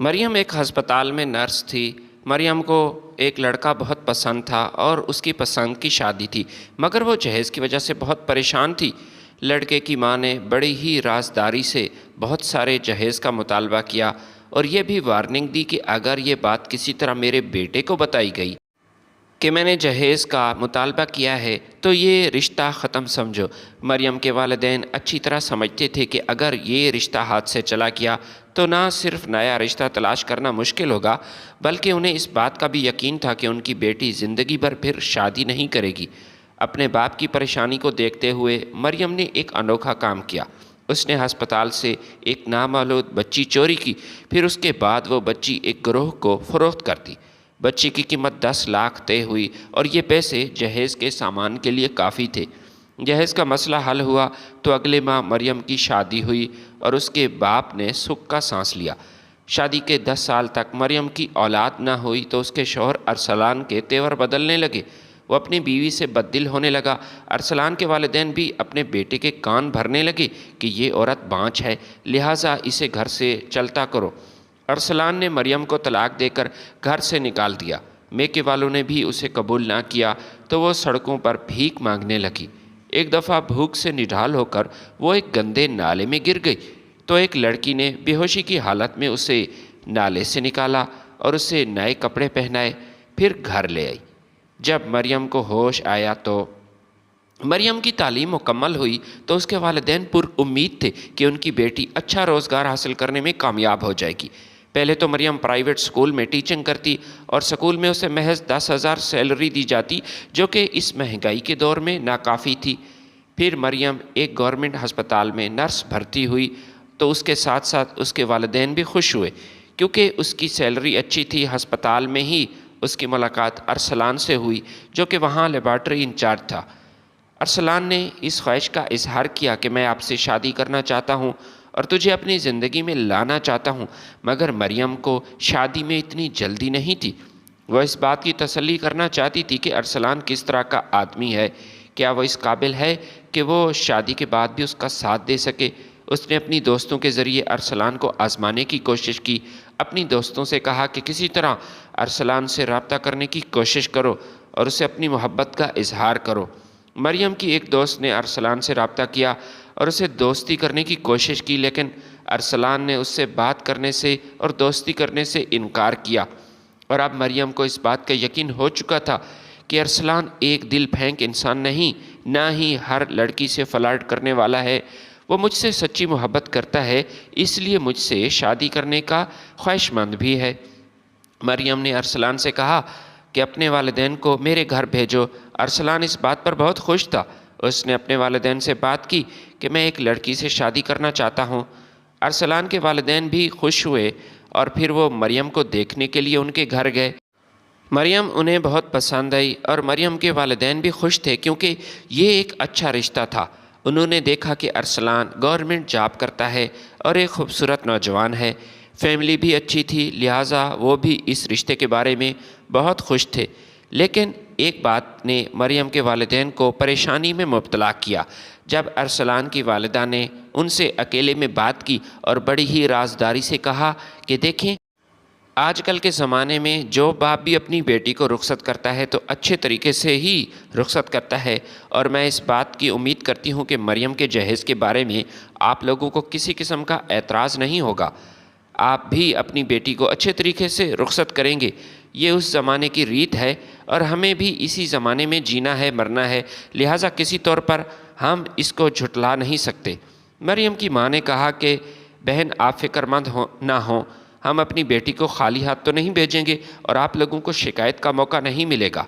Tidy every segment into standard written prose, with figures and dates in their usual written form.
مریم ایک ہسپتال میں نرس تھی۔ مریم کو ایک لڑکا بہت پسند تھا اور اس کی پسند کی شادی تھی، مگر وہ جہیز کی وجہ سے بہت پریشان تھی۔ لڑکے کی ماں نے بڑی ہی رازداری سے بہت سارے جہیز کا مطالبہ کیا اور یہ بھی وارننگ دی کہ اگر یہ بات کسی طرح میرے بیٹے کو بتائی گئی کہ میں نے جہیز کا مطالبہ کیا ہے تو یہ رشتہ ختم سمجھو۔ مریم کے والدین اچھی طرح سمجھتے تھے کہ اگر یہ رشتہ ہاتھ سے چلا گیا تو نہ صرف نیا رشتہ تلاش کرنا مشکل ہوگا، بلکہ انہیں اس بات کا بھی یقین تھا کہ ان کی بیٹی زندگی بھر پھر شادی نہیں کرے گی۔ اپنے باپ کی پریشانی کو دیکھتے ہوئے مریم نے ایک انوکھا کام کیا۔ اس نے ہسپتال سے ایک نامولود بچی چوری کی، پھر اس کے بعد وہ بچی ایک گروہ کو فروخت کر دی۔ بچی کی قیمت 10 لاکھ طے ہوئی اور یہ پیسے جہیز کے سامان کے لیے کافی تھے۔ جہیز کا مسئلہ حل ہوا تو اگلے ماہ مریم کی شادی ہوئی اور اس کے باپ نے سکھ کا سانس لیا۔ شادی کے 10 سال تک مریم کی اولاد نہ ہوئی تو اس کے شوہر ارسلان کے تیور بدلنے لگے۔ وہ اپنی بیوی سے بددل ہونے لگا۔ ارسلان کے والدین بھی اپنے بیٹے کے کان بھرنے لگے کہ یہ عورت بانجھ ہے، لہٰذا اسے گھر سے چلتا کرو۔ ارسلان نے مریم کو طلاق دے کر گھر سے نکال دیا۔ میکے والوں نے بھی اسے قبول نہ کیا تو وہ سڑکوں پر بھیک مانگنے لگی۔ ایک دفعہ بھوک سے نڈھال ہو کر وہ ایک گندے نالے میں گر گئی تو ایک لڑکی نے بے ہوشی کی حالت میں اسے نالے سے نکالا اور اسے نئے کپڑے پہنائے، پھر گھر لے آئی۔ جب مریم کو ہوش آیا تو مریم کی تعلیم مکمل ہوئی تو اس کے والدین پر امید تھے کہ ان کی بیٹی اچھا روزگار حاصل کرنے میں کامیاب ہو جائے گی۔ پہلے تو مریم پرائیویٹ سکول میں ٹیچنگ کرتی اور سکول میں اسے محض 10,000 سیلری دی جاتی، جو کہ اس مہنگائی کے دور میں ناکافی تھی۔ پھر مریم ایک گورنمنٹ ہسپتال میں نرس بھرتی ہوئی تو اس کے ساتھ ساتھ اس کے والدین بھی خوش ہوئے، کیونکہ اس کی سیلری اچھی تھی۔ ہسپتال میں ہی اس کی ملاقات ارسلان سے ہوئی، جو کہ وہاں لیبارٹری انچارج تھا۔ ارسلان نے اس خواہش کا اظہار کیا کہ میں آپ سے شادی کرنا چاہتا ہوں اور تجھے اپنی زندگی میں لانا چاہتا ہوں، مگر مریم کو شادی میں اتنی جلدی نہیں تھی۔ وہ اس بات کی تسلی کرنا چاہتی تھی کہ ارسلان کس طرح کا آدمی ہے، کیا وہ اس قابل ہے کہ وہ شادی کے بعد بھی اس کا ساتھ دے سکے۔ اس نے اپنی دوستوں کے ذریعے ارسلان کو آزمانے کی کوشش کی۔ اپنی دوستوں سے کہا کہ کسی طرح ارسلان سے رابطہ کرنے کی کوشش کرو اور اسے اپنی محبت کا اظہار کرو۔ مریم کی ایک دوست نے ارسلان سے رابطہ کیا اور اسے دوستی کرنے کی کوشش کی، لیکن ارسلان نے اس سے بات کرنے سے اور دوستی کرنے سے انکار کیا۔ اور اب مریم کو اس بات کا یقین ہو چکا تھا کہ ارسلان ایک دل پھینک انسان نہیں، نہ ہی ہر لڑکی سے فلرٹ کرنے والا ہے۔ وہ مجھ سے سچی محبت کرتا ہے، اس لیے مجھ سے شادی کرنے کا خواہش مند بھی ہے۔ مریم نے ارسلان سے کہا کہ اپنے والدین کو میرے گھر بھیجو۔ ارسلان اس بات پر بہت خوش تھا۔ اس نے اپنے والدین سے بات کی کہ میں ایک لڑکی سے شادی کرنا چاہتا ہوں۔ ارسلان کے والدین بھی خوش ہوئے اور پھر وہ مریم کو دیکھنے کے لیے ان کے گھر گئے۔ مریم انہیں بہت پسند آئی اور مریم کے والدین بھی خوش تھے، کیونکہ یہ ایک اچھا رشتہ تھا۔ انہوں نے دیکھا کہ ارسلان گورنمنٹ جاب کرتا ہے اور ایک خوبصورت نوجوان ہے۔ فیملی بھی اچھی تھی، لہٰذا وہ بھی اس رشتے کے بارے میں بہت خوش تھے۔ لیکن ایک بات نے مریم کے والدین کو پریشانی میں مبتلا کیا۔ جب ارسلان کی والدہ نے ان سے اکیلے میں بات کی اور بڑی ہی رازداری سے کہا کہ دیکھیں، آج کل کے زمانے میں جو باپ بھی اپنی بیٹی کو رخصت کرتا ہے تو اچھے طریقے سے ہی رخصت کرتا ہے، اور میں اس بات کی امید کرتی ہوں کہ مریم کے جہیز کے بارے میں آپ لوگوں کو کسی قسم کا اعتراض نہیں ہوگا۔ آپ بھی اپنی بیٹی کو اچھے طریقے سے رخصت کریں گے۔ یہ اس زمانے کی ریت ہے اور ہمیں بھی اسی زمانے میں جینا ہے، مرنا ہے، لہٰذا کسی طور پر ہم اس کو جھٹلا نہیں سکتے۔ مریم کی ماں نے کہا کہ بہن، آپ فکر مند نہ ہوں، ہم اپنی بیٹی کو خالی ہاتھ تو نہیں بھیجیں گے اور آپ لوگوں کو شکایت کا موقع نہیں ملے گا۔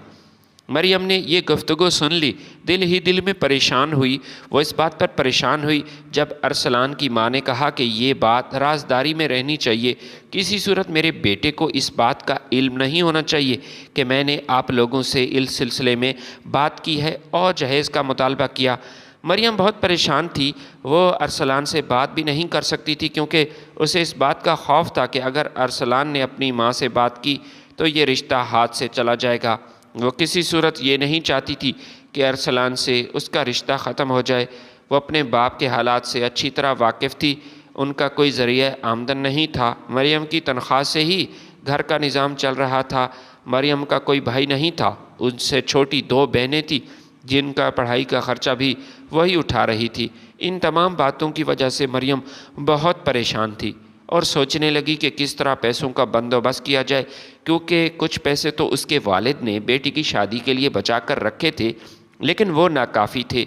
مریم نے یہ گفتگو سن لی، دل ہی دل میں پریشان ہوئی۔ وہ اس بات پر پریشان ہوئی جب ارسلان کی ماں نے کہا کہ یہ بات رازداری میں رہنی چاہیے، کسی صورت میرے بیٹے کو اس بات کا علم نہیں ہونا چاہیے کہ میں نے آپ لوگوں سے اس سلسلے میں بات کی ہے اور جہیز کا مطالبہ کیا۔ مریم بہت پریشان تھی۔ وہ ارسلان سے بات بھی نہیں کر سکتی تھی، کیونکہ اسے اس بات کا خوف تھا کہ اگر ارسلان نے اپنی ماں سے بات کی تو یہ رشتہ ہاتھ سے چلا جائے گا۔ وہ کسی صورت یہ نہیں چاہتی تھی کہ ارسلان سے اس کا رشتہ ختم ہو جائے۔ وہ اپنے باپ کے حالات سے اچھی طرح واقف تھی ان کا کوئی ذریعہ آمدن نہیں تھا، مریم کی تنخواہ سے ہی گھر کا نظام چل رہا تھا۔ مریم کا کوئی بھائی نہیں تھا، ان سے چھوٹی 2 بہنیں تھیں جن کا پڑھائی کا خرچہ بھی وہی اٹھا رہی تھی۔ ان تمام باتوں کی وجہ سے مریم بہت پریشان تھی اور سوچنے لگی کہ کس طرح پیسوں کا بندوبست کیا جائے، کیونکہ کچھ پیسے تو اس کے والد نے بیٹی کی شادی کے لیے بچا کر رکھے تھے، لیکن وہ ناکافی تھے۔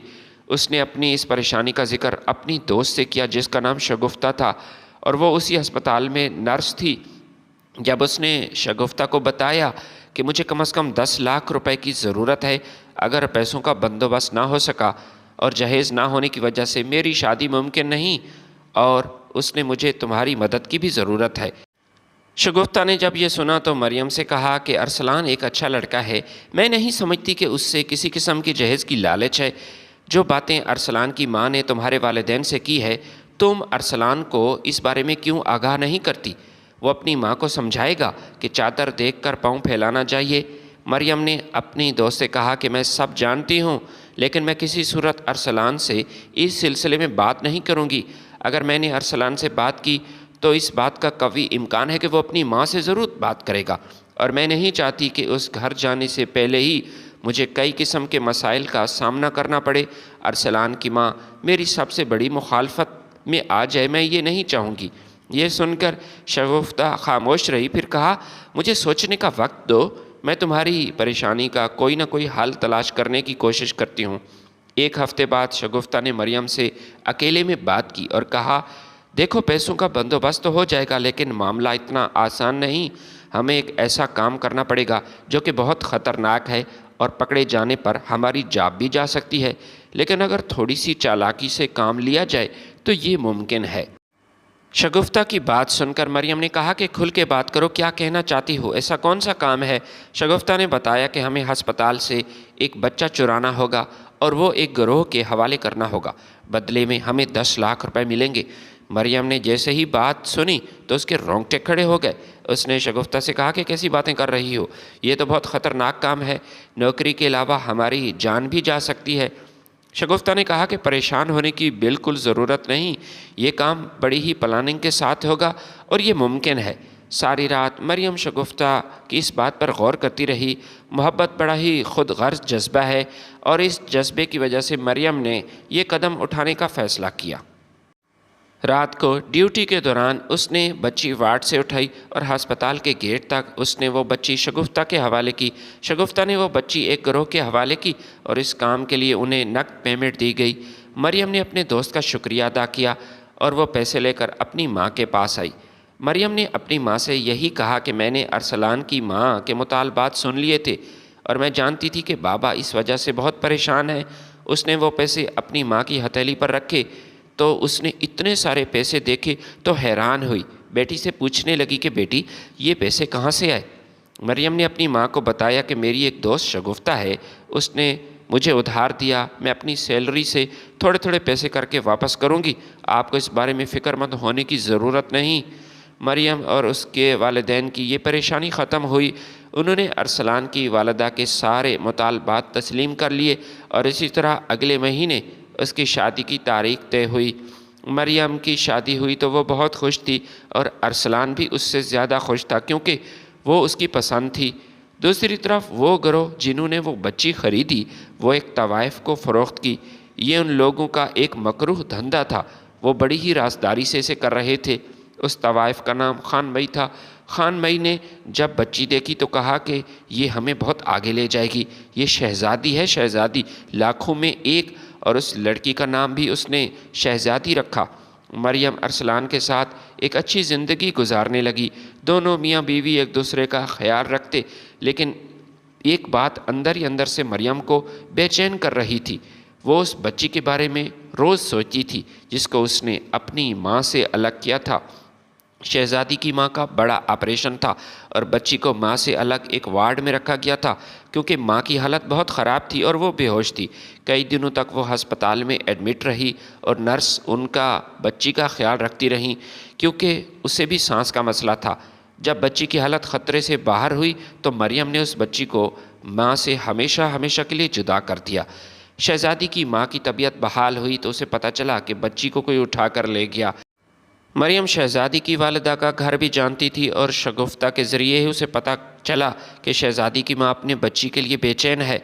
اس نے اپنی اس پریشانی کا ذکر اپنی دوست سے کیا جس کا نام شگفتہ تھا، اور وہ اسی ہسپتال میں نرس تھی۔ جب اس نے شگفتہ کو بتایا کہ مجھے کم از کم 10 لاکھ روپے کی ضرورت ہے، اگر پیسوں کا بندوبست نہ ہو سکا اور جہیز نہ ہونے کی وجہ سے میری شادی ممکن نہیں، اور اس نے مجھے تمہاری مدد کی بھی ضرورت ہے۔ شگفتہ نے جب یہ سنا تو مریم سے کہا کہ ارسلان ایک اچھا لڑکا ہے، میں نہیں سمجھتی کہ اس سے کسی قسم کی جہیز کی لالچ ہے۔ جو باتیں ارسلان کی ماں نے تمہارے والدین سے کی ہے، تم ارسلان کو اس بارے میں کیوں آگاہ نہیں کرتی؟ وہ اپنی ماں کو سمجھائے گا کہ چادر دیکھ کر پاؤں پھیلانا چاہیے۔ مریم نے اپنی دوست سے کہا کہ میں سب جانتی ہوں، لیکن میں کسی صورت ارسلان سے اس سلسلے میں بات نہیں کروں گی۔ اگر میں نے ارسلان سے بات کی تو اس بات کا قوی امکان ہے کہ وہ اپنی ماں سے ضرور بات کرے گا، اور میں نہیں چاہتی کہ اس گھر جانے سے پہلے ہی مجھے کئی قسم کے مسائل کا سامنا کرنا پڑے۔ ارسلان کی ماں میری سب سے بڑی مخالفت میں آ جائے، میں یہ نہیں چاہوں گی۔ یہ سن کر شگفتہ خاموش رہی، پھر کہا مجھے سوچنے کا وقت دو، میں تمہاری پریشانی کا کوئی نہ کوئی حل تلاش کرنے کی کوشش کرتی ہوں۔ 1 ہفتے بعد شگفتہ نے مریم سے اکیلے میں بات کی اور کہا دیکھو پیسوں کا بندوبست تو ہو جائے گا، لیکن معاملہ اتنا آسان نہیں۔ ہمیں ایک ایسا کام کرنا پڑے گا جو کہ بہت خطرناک ہے اور پکڑے جانے پر ہماری جان بھی جا سکتی ہے، لیکن اگر تھوڑی سی چالاکی سے کام لیا جائے تو یہ ممکن ہے۔ شگفتہ کی بات سن کر مریم نے کہا کہ کھل کے بات کرو، کیا کہنا چاہتی ہو؟ ایسا کون سا کام ہے؟ شگفتہ نے بتایا کہ ہمیں ہسپتال سے ایک بچہ چرانا ہوگا اور وہ ایک گروہ کے حوالے کرنا ہوگا، بدلے میں ہمیں 10 لاکھ روپے ملیں گے۔ مریم نے جیسے ہی بات سنی تو اس کے رونگٹے کھڑے ہو گئے۔ اس نے شگفتہ سے کہا کہ کیسی باتیں کر رہی ہو، یہ تو بہت خطرناک کام ہے، نوکری کے علاوہ ہماری جان بھی جا سکتی ہے۔ شگفتہ نے کہا کہ پریشان ہونے کی بالکل ضرورت نہیں، یہ کام بڑی ہی پلاننگ کے ساتھ ہوگا اور یہ ممکن ہے۔ ساری رات مریم شگفتہ کی اس بات پر غور کرتی رہی۔ محبت بڑا ہی خود غرض جذبہ ہے، اور اس جذبے کی وجہ سے مریم نے یہ قدم اٹھانے کا فیصلہ کیا۔ رات کو ڈیوٹی کے دوران اس نے بچی وارڈ سے اٹھائی اور ہسپتال کے گیٹ تک اس نے وہ بچی شگفتہ کے حوالے کی۔ شگفتہ نے وہ بچی ایک گروہ کے حوالے کی اور اس کام کے لیے انہیں نقد پیمنٹ دی گئی۔ مریم نے اپنے دوست کا شکریہ ادا کیا اور وہ پیسے لے کر اپنی ماں کے پاس آئی۔ مریم نے اپنی ماں سے یہی کہا کہ میں نے ارسلان کی ماں کے مطالبات سن لیے تھے اور میں جانتی تھی کہ بابا اس وجہ سے بہت پریشان ہے۔ اس نے وہ پیسے اپنی ماں کی ہتھیلی پر رکھے تو اس نے اتنے سارے پیسے دیکھے تو حیران ہوئی۔ بیٹی سے پوچھنے لگی کہ بیٹی یہ پیسے کہاں سے آئے؟ مریم نے اپنی ماں کو بتایا کہ میری ایک دوست شگفتہ ہے، اس نے مجھے ادھار دیا، میں اپنی سیلری سے تھوڑے تھوڑے پیسے کر کے واپس کروں گی، آپ کو اس بارے میں فکر مند ہونے کی ضرورت نہیں۔ مریم اور اس کے والدین کی یہ پریشانی ختم ہوئی۔ انہوں نے ارسلان کی والدہ کے سارے مطالبات تسلیم کر لیے اور اسی طرح اگلے مہینے اس کی شادی کی تاریخ طے ہوئی۔ مریم کی شادی ہوئی تو وہ بہت خوش تھی اور ارسلان بھی اس سے زیادہ خوش تھا کیونکہ وہ اس کی پسند تھی۔ دوسری طرف وہ گروہ جنہوں نے وہ بچی خریدی وہ ایک طوائف کو فروخت کی۔ یہ ان لوگوں کا ایک مکروہ دھندا تھا، وہ بڑی ہی رازداری سے اسے کر رہے تھے۔ اس طوائف کا نام خان مئی تھا۔ خان مئی نے جب بچی دیکھی تو کہا کہ یہ ہمیں بہت آگے لے جائے گی، یہ شہزادی ہے، شہزادی، لاکھوں میں ایک، اور اس لڑکی کا نام بھی اس نے شہزادی رکھا۔ مریم ارسلان کے ساتھ ایک اچھی زندگی گزارنے لگی۔ دونوں میاں بیوی ایک دوسرے کا خیال رکھتے، لیکن ایک بات اندر ہی اندر سے مریم کو بے چین کر رہی تھی۔ وہ اس بچی کے بارے میں روز سوچتی تھی جس کو اس نے اپنی ماں سے الگ کیا تھا۔ شہزادی کی ماں کا بڑا آپریشن تھا اور بچی کو ماں سے الگ ایک وارڈ میں رکھا گیا تھا کیونکہ ماں کی حالت بہت خراب تھی اور وہ بے ہوش تھی۔ کئی دنوں تک وہ ہسپتال میں ایڈمٹ رہی اور نرس ان کا بچی کا خیال رکھتی رہیں کیونکہ اسے بھی سانس کا مسئلہ تھا۔ جب بچی کی حالت خطرے سے باہر ہوئی تو مریم نے اس بچی کو ماں سے ہمیشہ ہمیشہ کے لیے جدا کر دیا۔ شہزادی کی ماں کی طبیعت بحال ہوئی تو اسے پتہ چلا کہ بچی کو کوئی اٹھا کر لے گیا۔ مریم شہزادی کی والدہ کا گھر بھی جانتی تھی اور شگفتہ کے ذریعے ہی اسے پتہ چلا کہ شہزادی کی ماں اپنے بچی کے لیے بے چین ہے۔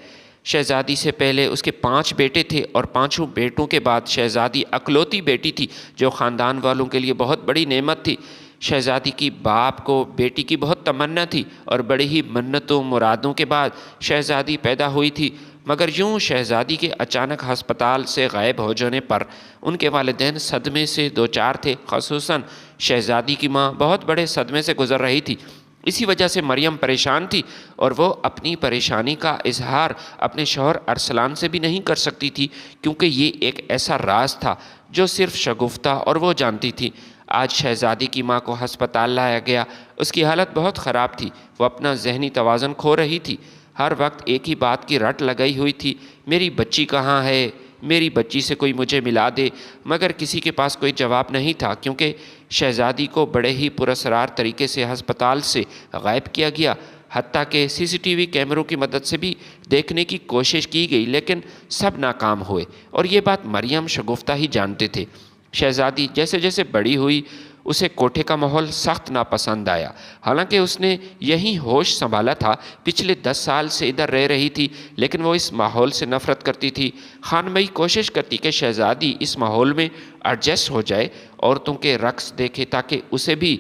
شہزادی سے پہلے اس کے 5 بیٹے تھے اور 5 بیٹوں کے بعد شہزادی اکلوتی بیٹی تھی جو خاندان والوں کے لیے بہت بڑی نعمت تھی۔ شہزادی کی باپ کو بیٹی کی بہت تمنا تھی اور بڑی ہی منتوں مرادوں کے بعد شہزادی پیدا ہوئی تھی، مگر یوں شہزادی کے اچانک ہسپتال سے غائب ہو جانے پر ان کے والدین صدمے سے دوچار تھے، خصوصاً شہزادی کی ماں بہت بڑے صدمے سے گزر رہی تھی۔ اسی وجہ سے مریم پریشان تھی اور وہ اپنی پریشانی کا اظہار اپنے شوہر ارسلان سے بھی نہیں کر سکتی تھی، کیونکہ یہ ایک ایسا راز تھا جو صرف شگفتہ اور وہ جانتی تھی۔ آج شہزادی کی ماں کو ہسپتال لایا گیا۔ اس کی حالت بہت خراب تھی، وہ اپنا ذہنی توازن کھو رہی تھی، ہر وقت ایک ہی بات کی رٹ لگائی ہوئی تھی، میری بچی کہاں ہے، میری بچی سے کوئی مجھے ملا دے، مگر کسی کے پاس کوئی جواب نہیں تھا، کیونکہ شہزادی کو بڑے ہی پراسرار طریقے سے ہسپتال سے غائب کیا گیا۔ حتیٰ کہ CCTV کیمروں کی مدد سے بھی دیکھنے کی کوشش کی گئی، لیکن سب ناکام ہوئے، اور یہ بات مریم شگفتہ ہی جانتے تھے۔ شہزادی جیسے جیسے بڑی ہوئی اسے کوٹھے کا ماحول سخت ناپسند آیا، حالانکہ اس نے یہیں ہوش سنبھالا تھا، پچھلے 10 سال سے ادھر رہ رہی تھی، لیکن وہ اس ماحول سے نفرت کرتی تھی۔ خانمئی کوشش کرتی کہ شہزادی اس ماحول میں ایڈجسٹ ہو جائے، عورتوں کے رقص دیکھے تاکہ اسے بھی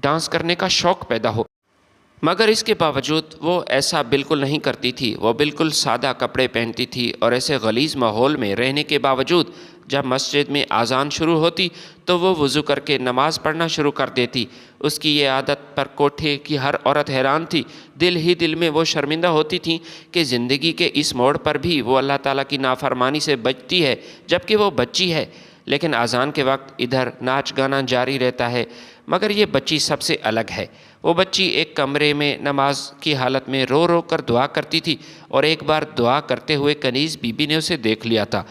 ڈانس کرنے کا شوق پیدا ہو، مگر اس کے باوجود وہ ایسا بالکل نہیں کرتی تھی۔ وہ بالکل سادہ کپڑے پہنتی تھی اور ایسے غلیظ ماحول میں رہنے کے باوجود جب مسجد میں اذان شروع ہوتی تو وہ وضو کر کے نماز پڑھنا شروع کر دیتی۔ اس کی یہ عادت پر کوٹھے کی ہر عورت حیران تھی، دل ہی دل میں وہ شرمندہ ہوتی تھیں کہ زندگی کے اس موڑ پر بھی وہ اللہ تعالیٰ کی نافرمانی سے بچتی ہے جبکہ وہ بچی ہے، لیکن اذان کے وقت ادھر ناچ گانا جاری رہتا ہے۔ مگر یہ بچی سب سے الگ ہے۔ وہ بچی ایک کمرے میں نماز کی حالت میں رو رو کر دعا کرتی تھی، اور ایک بار دعا کرتے ہوئے کنیز بی بی نے اسے دیکھ لیا تھا۔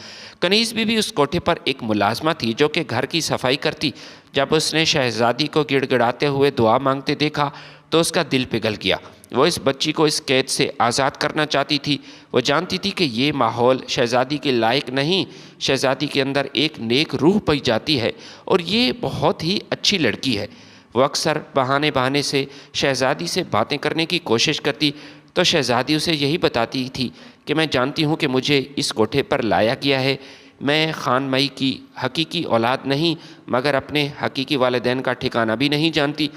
کنیز بی بی اس کوٹھے پر ایک ملازمہ تھی جو کہ گھر کی صفائی کرتی۔ جب اس نے شہزادی کو گڑ گڑاتے ہوئے دعا مانگتے دیکھا تو اس کا دل پگھل گیا۔ وہ اس بچی کو اس قید سے آزاد کرنا چاہتی تھی۔ وہ جانتی تھی کہ یہ ماحول شہزادی کے لائق نہیں۔ شہزادی کے اندر ایک نیک روح پائی جاتی ہے اور یہ بہت ہی اچھی لڑکی ہے۔ وہ اکثر بہانے سے شہزادی سے باتیں کرنے کی کوشش کرتی تو شہزادی اسے یہی بتاتی تھی کہ میں جانتی ہوں کہ مجھے اس کوٹھے پر لایا گیا ہے، میں خانمئی کی حقیقی اولاد نہیں، مگر اپنے حقیقی والدین کا ٹھکانہ بھی نہیں جانتی،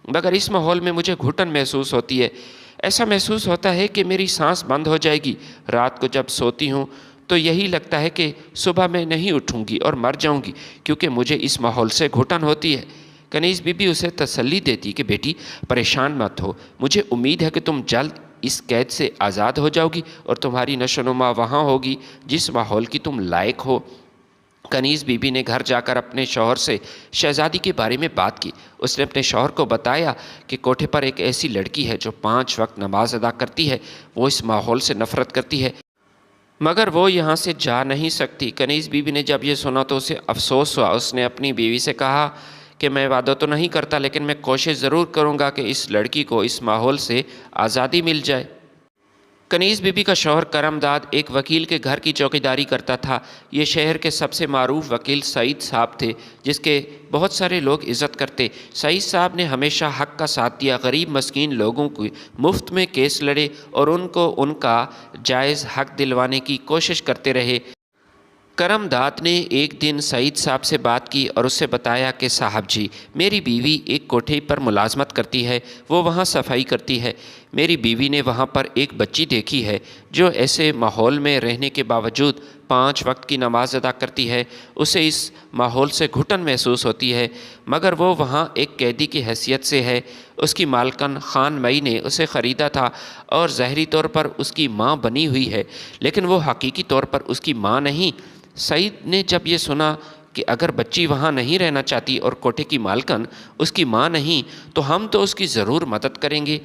مگر اس ماحول میں مجھے گھٹن محسوس ہوتی ہے۔ ایسا محسوس ہوتا ہے کہ میری سانس بند ہو جائے گی۔ رات کو جب سوتی ہوں تو یہی لگتا ہے کہ صبح میں نہیں اٹھوں گی اور مر جاؤں گی، کیونکہ مجھے اس ماحول سے گھٹن ہوتی ہے۔ کنیز بی بی اسے تسلی دیتی کہ بیٹی پریشان مت ہو، مجھے امید ہے کہ تم جلد اس قید سے آزاد ہو جاؤ گی اور تمہاری نشو و نما وہاں ہوگی جس ماحول کی تم لائق ہو۔ کنیز بی بی نے گھر جا کر اپنے شوہر سے شہزادی کے بارے میں بات کی۔ اس نے اپنے شوہر کو بتایا کہ کوٹھے پر ایک ایسی لڑکی ہے جو 5 وقت نماز ادا کرتی ہے، وہ اس ماحول سے نفرت کرتی ہے، مگر وہ یہاں سے جا نہیں سکتی۔ کنیز بی بی نے جب یہ سنا تو اسے افسوس ہوا۔ اس نے اپنی بیوی سے کہا کہ میں وعدہ تو نہیں کرتا، لیکن میں کوشش ضرور کروں گا کہ اس لڑکی کو اس ماحول سے آزادی مل جائے۔ کنیز بی بی کا شوہر کرم داد ایک وکیل کے گھر کی چوکیداری کرتا تھا۔ یہ شہر کے سب سے معروف وکیل سعید صاحب تھے، جس کے بہت سارے لوگ عزت کرتے۔ سعید صاحب نے ہمیشہ حق کا ساتھ دیا، غریب مسکین لوگوں کو مفت میں کیس لڑے اور ان کو ان کا جائز حق دلوانے کی کوشش کرتے رہے۔ کرم داد نے ایک دن سعید صاحب سے بات کی اور اسے بتایا کہ صاحب جی، میری بیوی ایک کوٹھے پر ملازمت کرتی ہے، وہ وہاں صفائی کرتی ہے۔ میری بیوی نے وہاں پر ایک بچی دیکھی ہے جو ایسے ماحول میں رہنے کے باوجود 5 وقت کی نماز ادا کرتی ہے۔ اسے اس ماحول سے گھٹن محسوس ہوتی ہے، مگر وہ وہاں ایک قیدی کی حیثیت سے ہے۔ اس کی مالکن خانمئی نے اسے خریدا تھا اور ظاہری طور پر اس کی ماں بنی ہوئی ہے، لیکن وہ حقیقی طور پر اس کی ماں نہیں۔ سعید نے جب یہ سنا کہ اگر بچی وہاں نہیں رہنا چاہتی اور کوٹھے کی مالکن اس کی ماں نہیں تو ہم تو اس کی ضرور مدد کریں گے۔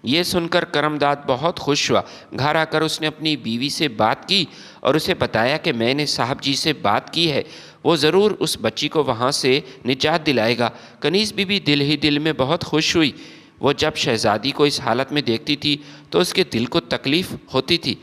یہ سن کر کرم داد بہت خوش ہوا۔ گھر آ کر اس نے اپنی بیوی سے بات کی اور اسے بتایا کہ میں نے صاحب جی سے بات کی ہے، وہ ضرور اس بچی کو وہاں سے نجات دلائے گا۔ کنیز بی بی دل ہی دل میں بہت خوش ہوئی۔ وہ جب شہزادی کو اس حالت میں دیکھتی تھی تو اس کے دل کو تکلیف ہوتی تھی۔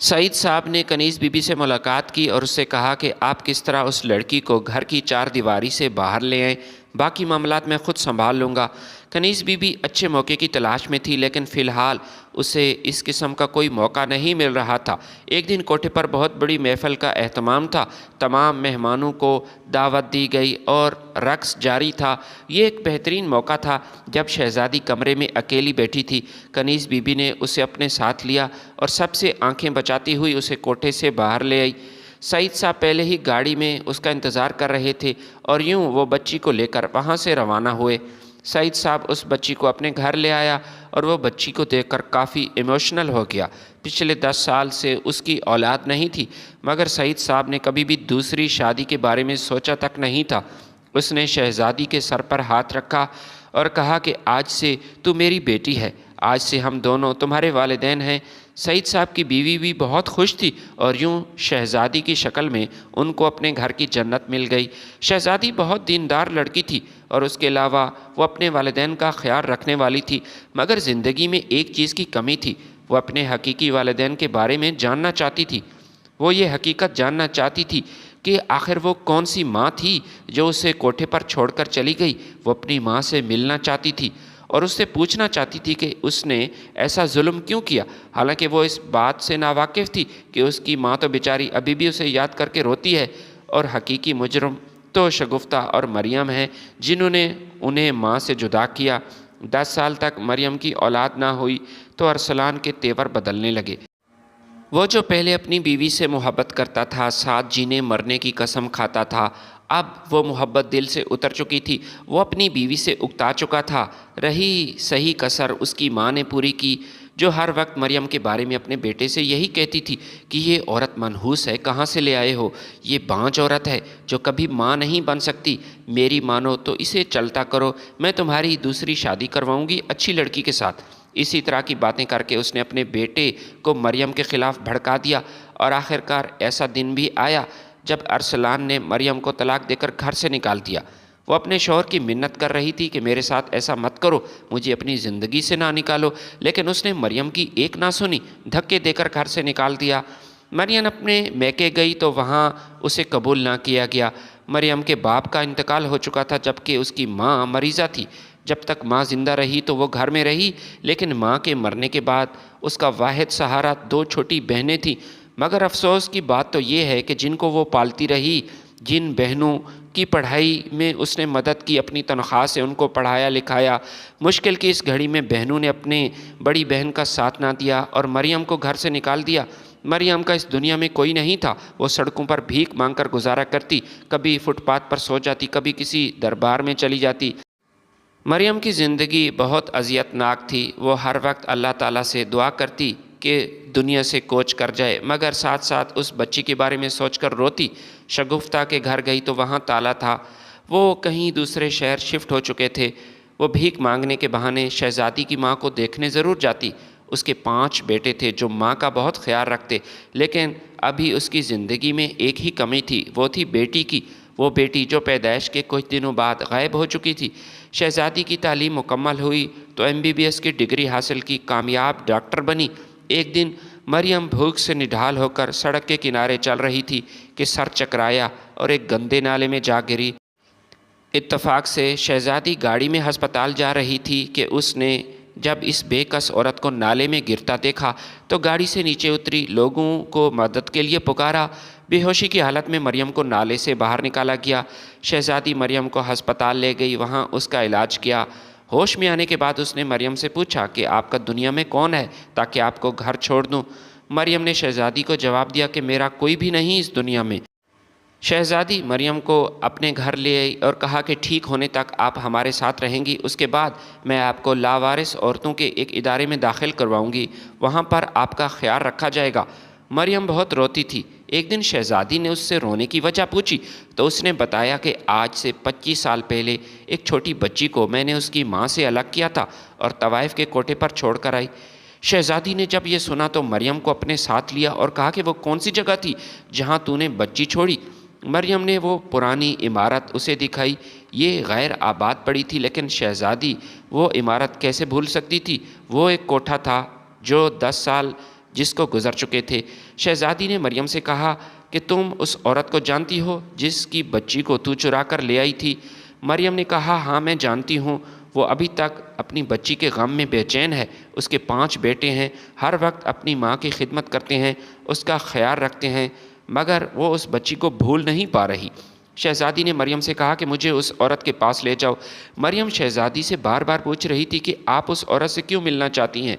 سعید صاحب نے کنیز بی بی سے ملاقات کی اور اس سے کہا کہ آپ کس طرح اس لڑکی کو گھر کی 4 دیواری سے باہر لے آئیں باقی معاملات میں خود سنبھال لوں گا۔ کنیز بی بی اچھے موقع کی تلاش میں تھی، لیکن فی الحال اسے اس قسم کا کوئی موقع نہیں مل رہا تھا۔ ایک دن کوٹھے پر بہت بڑی محفل کا اہتمام تھا، تمام مہمانوں کو دعوت دی گئی اور رقص جاری تھا۔ یہ ایک بہترین موقع تھا جب شہزادی کمرے میں اکیلی بیٹھی تھی۔ کنیز بی بی نے اسے اپنے ساتھ لیا اور سب سے آنکھیں بچاتی ہوئی اسے کوٹھے سے باہر لے آئی۔ سعید صاحب پہلے ہی گاڑی میں اس کا انتظار کر رہے تھے اور یوں وہ بچی کو لے کر وہاں سے روانہ ہوئے۔ سعید صاحب اس بچی کو اپنے گھر لے آیا اور وہ بچی کو دیکھ کر کافی ایموشنل ہو گیا۔ پچھلے 10 سال سے اس کی اولاد نہیں تھی، مگر سعید صاحب نے کبھی بھی دوسری شادی کے بارے میں سوچا تک نہیں تھا۔ اس نے شہزادی کے سر پر ہاتھ رکھا اور کہا کہ آج سے تو میری بیٹی ہے، آج سے ہم دونوں تمہارے والدین ہیں۔ سعید صاحب کی بیوی بھی بہت خوش تھی اور یوں شہزادی کی شکل میں ان کو اپنے گھر کی جنت مل گئی۔ شہزادی بہت دیندار لڑکی تھی اور اس کے علاوہ وہ اپنے والدین کا خیال رکھنے والی تھی، مگر زندگی میں ایک چیز کی کمی تھی۔ وہ اپنے حقیقی والدین کے بارے میں جاننا چاہتی تھی۔ وہ یہ حقیقت جاننا چاہتی تھی کہ آخر وہ کون سی ماں تھی جو اسے کوٹھے پر چھوڑ کر چلی گئی۔ وہ اپنی ماں سے ملنا چاہتی تھی اور اس سے پوچھنا چاہتی تھی کہ اس نے ایسا ظلم کیوں کیا، حالانکہ وہ اس بات سے ناواقف تھی کہ اس کی ماں تو بیچاری ابھی بھی اسے یاد کر کے روتی ہے، اور حقیقی مجرم تو شگفتہ اور مریم ہیں جنہوں نے انہیں ماں سے جدا کیا۔ 10 سال تک مریم کی اولاد نہ ہوئی تو ارسلان کے تیور بدلنے لگے۔ وہ جو پہلے اپنی بیوی سے محبت کرتا تھا، ساتھ جینے مرنے کی قسم کھاتا تھا، اب وہ محبت دل سے اتر چکی تھی۔ وہ اپنی بیوی سے اکتا چکا تھا۔ رہی صحیح کسر اس کی ماں نے پوری کی، جو ہر وقت مریم کے بارے میں اپنے بیٹے سے یہی کہتی تھی کہ یہ عورت منحوس ہے، کہاں سے لے آئے ہو، یہ بانجھ عورت ہے جو کبھی ماں نہیں بن سکتی، میری مانو تو اسے چلتا کرو، میں تمہاری دوسری شادی کرواؤں گی اچھی لڑکی کے ساتھ۔ اسی طرح کی باتیں کر کے اس نے اپنے بیٹے کو مریم کے خلاف بھڑکا دیا، اور آخرکار ایسا دن بھی آیا جب ارسلان نے مریم کو طلاق دے کر گھر سے نکال دیا۔ وہ اپنے شوہر کی منت کر رہی تھی کہ میرے ساتھ ایسا مت کرو، مجھے اپنی زندگی سے نہ نکالو، لیکن اس نے مریم کی ایک نہ سنی، دھکے دے کر گھر سے نکال دیا۔ مریم اپنے میکے گئی تو وہاں اسے قبول نہ کیا گیا۔ مریم کے باپ کا انتقال ہو چکا تھا، جبکہ اس کی ماں مریضہ تھی۔ جب تک ماں زندہ رہی تو وہ گھر میں رہی، لیکن ماں کے مرنے کے بعد اس کا واحد سہارا 2 چھوٹی بہنیں تھیں۔ مگر افسوس کی بات تو یہ ہے کہ جن کو وہ پالتی رہی، جن بہنوں کی پڑھائی میں اس نے مدد کی، اپنی تنخواہ سے ان کو پڑھایا لکھایا، مشکل کی اس گھڑی میں بہنوں نے اپنے بڑی بہن کا ساتھ نہ دیا اور مریم کو گھر سے نکال دیا۔ مریم کا اس دنیا میں کوئی نہیں تھا۔ وہ سڑکوں پر بھیک مانگ کر گزارا کرتی، کبھی فٹ پاتھ پر سو جاتی، کبھی کسی دربار میں چلی جاتی۔ مریم کی زندگی بہت اذیت ناک تھی۔ وہ ہر وقت اللہ تعالیٰ سے دعا کرتی کہ دنیا سے کوچ کر جائے، مگر ساتھ ساتھ اس بچی کے بارے میں سوچ کر روتی۔ شگفتہ کے گھر گئی تو وہاں تالا تھا، وہ کہیں دوسرے شہر شفٹ ہو چکے تھے۔ وہ بھیک مانگنے کے بہانے شہزادی کی ماں کو دیکھنے ضرور جاتی۔ اس کے 5 بیٹے تھے جو ماں کا بہت خیال رکھتے، لیکن ابھی اس کی زندگی میں ایک ہی کمی تھی، وہ تھی بیٹی کی۔ وہ بیٹی جو پیدائش کے کچھ دنوں بعد غائب ہو چکی تھی۔ شہزادی کی تعلیم مکمل ہوئی تو MBBS کی ڈگری حاصل کی، کامیاب ڈاکٹر بنی۔ ایک دن مریم بھوک سے نڈھال ہو کر سڑک کے کنارے چل رہی تھی کہ سر چکرایا اور ایک گندے نالے میں جا گری۔ اتفاق سے شہزادی گاڑی میں ہسپتال جا رہی تھی کہ اس نے جب اس بے کس عورت کو نالے میں گرتا دیکھا تو گاڑی سے نیچے اتری، لوگوں کو مدد کے لیے پکارا۔ بے ہوشی کی حالت میں مریم کو نالے سے باہر نکالا گیا۔ شہزادی مریم کو ہسپتال لے گئی، وہاں اس کا علاج کیا۔ ہوش میں آنے کے بعد اس نے مریم سے پوچھا کہ آپ کا دنیا میں کون ہے تاکہ آپ کو گھر چھوڑ دوں۔ مریم نے شہزادی کو جواب دیا کہ میرا کوئی بھی نہیں اس دنیا میں۔ شہزادی مریم کو اپنے گھر لے آئی اور کہا کہ ٹھیک ہونے تک آپ ہمارے ساتھ رہیں گی، اس کے بعد میں آپ کو لاوارث عورتوں کے ایک ادارے میں داخل کرواؤں گی، وہاں پر آپ کا خیال رکھا جائے گا۔ مریم بہت روتی تھی۔ ایک دن شہزادی نے اس سے رونے کی وجہ پوچھی تو اس نے بتایا کہ آج سے 25 سال پہلے ایک چھوٹی بچی کو میں نے اس کی ماں سے الگ کیا تھا اور طوائف کے کوٹھے پر چھوڑ کر آئی۔ شہزادی نے جب یہ سنا تو مریم کو اپنے ساتھ لیا اور کہا کہ وہ کون سی جگہ تھی جہاں تو نے بچی چھوڑی۔ مریم نے وہ پرانی عمارت اسے دکھائی۔ یہ غیر آباد پڑی تھی، لیکن شہزادی وہ عمارت کیسے بھول سکتی تھی؟ وہ ایک کوٹھا تھا جو 10 سال جس کو گزر چکے تھے۔ شہزادی نے مریم سے کہا کہ تم اس عورت کو جانتی ہو جس کی بچی کو تو چرا کر لے آئی تھی؟ مریم نے کہا ہاں میں جانتی ہوں، وہ ابھی تک اپنی بچی کے غم میں بے چین ہے۔ اس کے 5 بیٹے ہیں، ہر وقت اپنی ماں کی خدمت کرتے ہیں، اس کا خیال رکھتے ہیں، مگر وہ اس بچی کو بھول نہیں پا رہی۔ شہزادی نے مریم سے کہا کہ مجھے اس عورت کے پاس لے جاؤ۔ مریم شہزادی سے بار بار پوچھ رہی تھی کہ آپ اس عورت سے کیوں ملنا چاہتی ہیں؟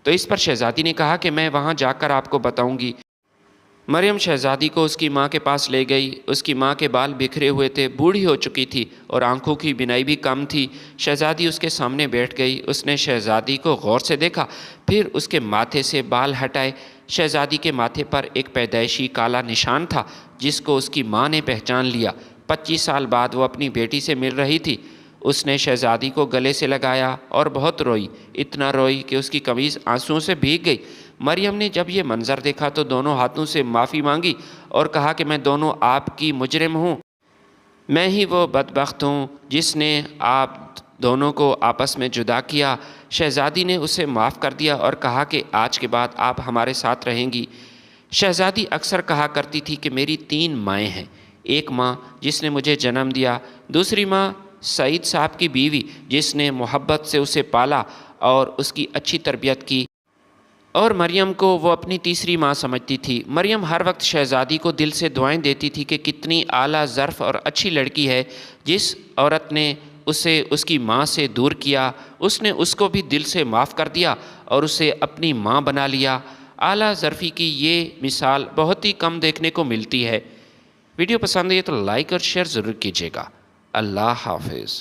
تو اس پر شہزادی نے کہا کہ میں وہاں جا کر آپ کو بتاؤں گی۔ مریم شہزادی کو اس کی ماں کے پاس لے گئی۔ اس کی ماں کے بال بکھرے ہوئے تھے، بوڑھی ہو چکی تھی اور آنکھوں کی بینائی بھی کم تھی۔ شہزادی اس کے سامنے بیٹھ گئی۔ اس نے شہزادی کو غور سے دیکھا، پھر اس کے ماتھے سے بال ہٹائے۔ شہزادی کے ماتھے پر ایک پیدائشی کالا نشان تھا جس کو اس کی ماں نے پہچان لیا۔ 25 سال بعد وہ اپنی بیٹی سے مل رہی تھی۔ اس نے شہزادی کو گلے سے لگایا اور بہت روئی، اتنا روئی کہ اس کی قمیض آنسوؤں سے بھیگ گئی۔ مریم نے جب یہ منظر دیکھا تو دونوں ہاتھوں سے معافی مانگی اور کہا کہ میں دونوں آپ کی مجرم ہوں، میں ہی وہ بدبخت ہوں جس نے آپ دونوں کو آپس میں جدا کیا۔ شہزادی نے اسے معاف کر دیا اور کہا کہ آج کے بعد آپ ہمارے ساتھ رہیں گی۔ شہزادی اکثر کہا کرتی تھی کہ میری 3 مائیں ہیں، ایک ماں جس نے مجھے جنم دیا، دوسری ماں سعید صاحب کی بیوی جس نے محبت سے اسے پالا اور اس کی اچھی تربیت کی، اور مریم کو وہ اپنی تیسری ماں سمجھتی تھی۔ مریم ہر وقت شہزادی کو دل سے دعائیں دیتی تھی کہ کتنی اعلیٰ ظرف اور اچھی لڑکی ہے، جس عورت نے اسے اس کی ماں سے دور کیا، اس نے اس کو بھی دل سے معاف کر دیا اور اسے اپنی ماں بنا لیا۔ اعلیٰ ظرفی کی یہ مثال بہت ہی کم دیکھنے کو ملتی ہے۔ ویڈیو پسند ہے تو لائک اور شیئر ضرور کیجیے گا۔ اللہ حافظ۔